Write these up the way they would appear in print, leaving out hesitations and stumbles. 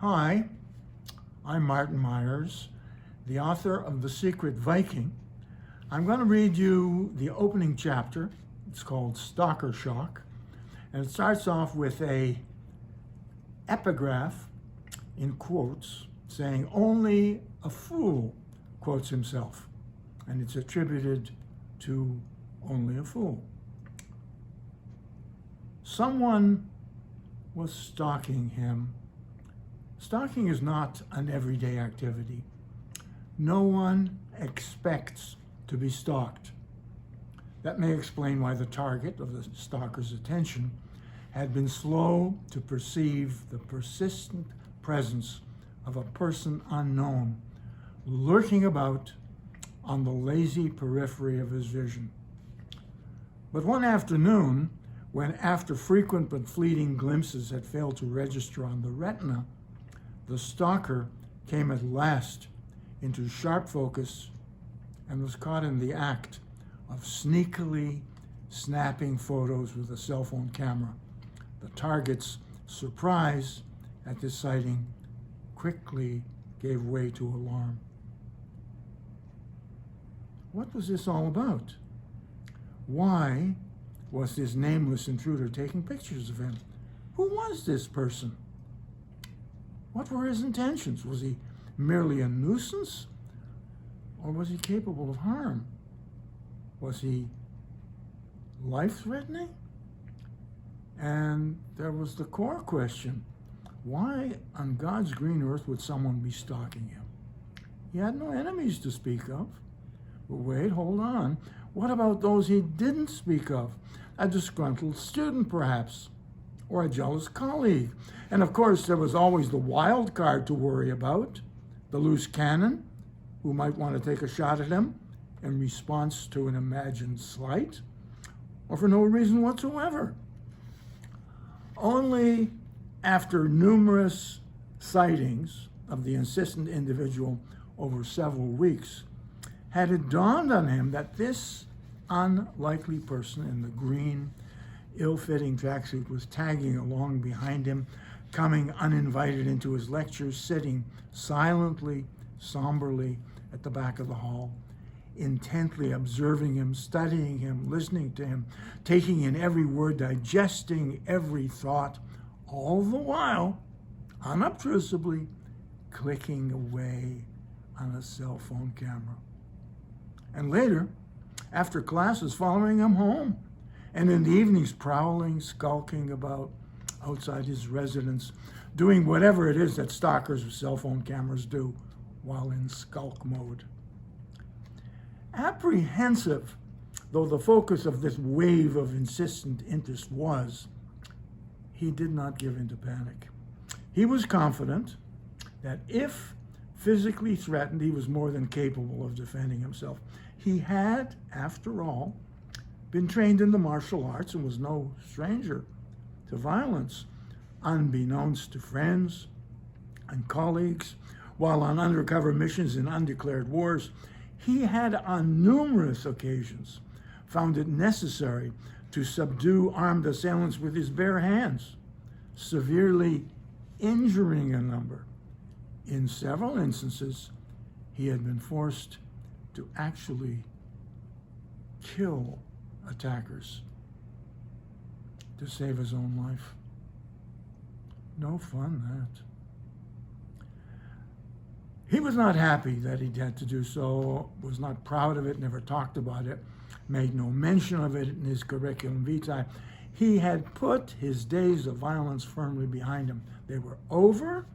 Hi, I'm Martin Myers, the author of The Secret Viking. I'm going to read you the opening chapter. It's called Stalker Shock, and it starts off with a epigraph in quotes saying, "Only a fool quotes himself," and it's attributed to only a fool. Someone was stalking him. Stalking is not an everyday activity. No one expects to be stalked. That may explain why the target of the stalker's attention had been slow to perceive the persistent presence of a person unknown lurking about on the lazy periphery of his vision. But one afternoon, when after frequent but fleeting glimpses had failed to register on the retina, the stalker came at last into sharp focus and was caught in the act of sneakily snapping photos with a cell phone camera. The target's surprise at this sighting quickly gave way to alarm. What was this all about? Why was this nameless intruder taking pictures of him? Who was this person? What were his intentions? Was he merely a nuisance? Or was he capable of harm? Was he life-threatening? And there was the core question: why on God's green earth would someone be stalking him? He had no enemies to speak of. But wait, hold on. What about those he didn't speak of? A disgruntled student, perhaps, or a jealous colleague. And of course, there was always the wild card to worry about, the loose cannon, who might want to take a shot at him in response to an imagined slight, or for no reason whatsoever. Only after numerous sightings of the insistent individual over several weeks had it dawned on him that this unlikely person in the green, ill-fitting tracksuit was tagging along behind him, coming uninvited into his lectures, sitting silently, somberly at the back of the hall, intently observing him, studying him, listening to him, taking in every word, digesting every thought, all the while, unobtrusively, clicking away on a cell phone camera. And later, after classes, following him home, and in the evenings prowling, skulking about outside his residence, doing whatever it is that stalkers with cell phone cameras do while in skulk mode. Apprehensive though the focus of this wave of insistent interest was, he did not give in to panic. He was confident that if physically threatened, he was more than capable of defending himself. He had, after all, been trained in the martial arts and was no stranger to violence. Unbeknownst to friends and colleagues, while on undercover missions in undeclared wars, he had on numerous occasions found it necessary to subdue armed assailants with his bare hands, severely injuring a number. In several instances, he had been forced to actually kill attackers to save his own life. No fun, that. He was not happy that he'd had to do so, was not proud of it, never talked about it, made no mention of it in his curriculum vitae. He had put his days of violence firmly behind him. They were over,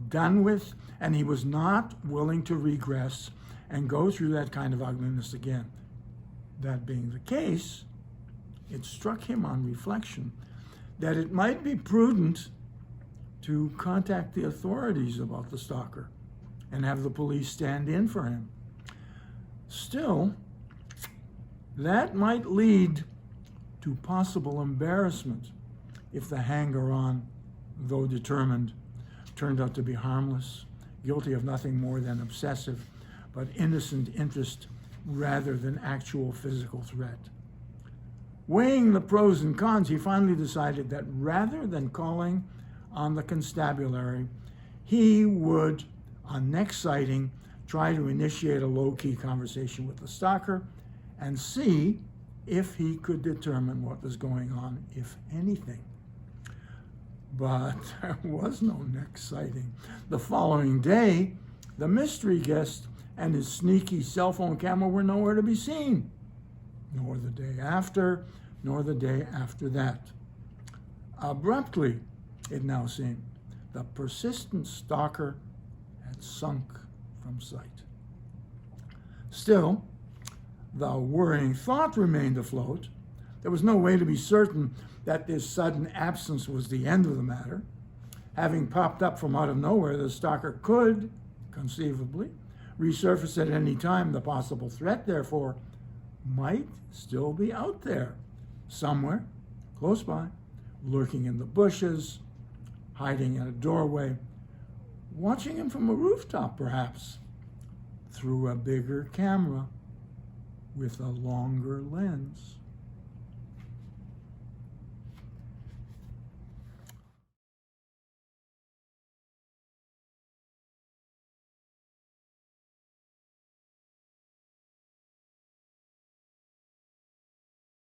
done with, and he was not willing to regress and go through that kind of ugliness again. That being the case, it struck him on reflection that it might be prudent to contact the authorities about the stalker and have the police stand in for him. Still, that might lead to possible embarrassment if the hanger-on, though determined, turned out to be harmless, guilty of nothing more than obsessive but innocent interest rather than actual physical threat. Weighing the pros and cons, he finally decided that rather than calling on the constabulary, he would, on next sighting, try to initiate a low-key conversation with the stalker and see if he could determine what was going on, if anything. But there was no next sighting. The following day, the mystery guest and his sneaky cell phone camera were nowhere to be seen, nor the day after, nor the day after that. Abruptly, it now seemed, the persistent stalker had sunk from sight. Still, the worrying thought remained afloat. There was no way to be certain that this sudden absence was the end of the matter. Having popped up from out of nowhere, the stalker could, conceivably, resurface at any time. The possible threat, therefore, might still be out there, somewhere, close by, lurking in the bushes, hiding in a doorway, watching him from a rooftop, perhaps, through a bigger camera with a longer lens.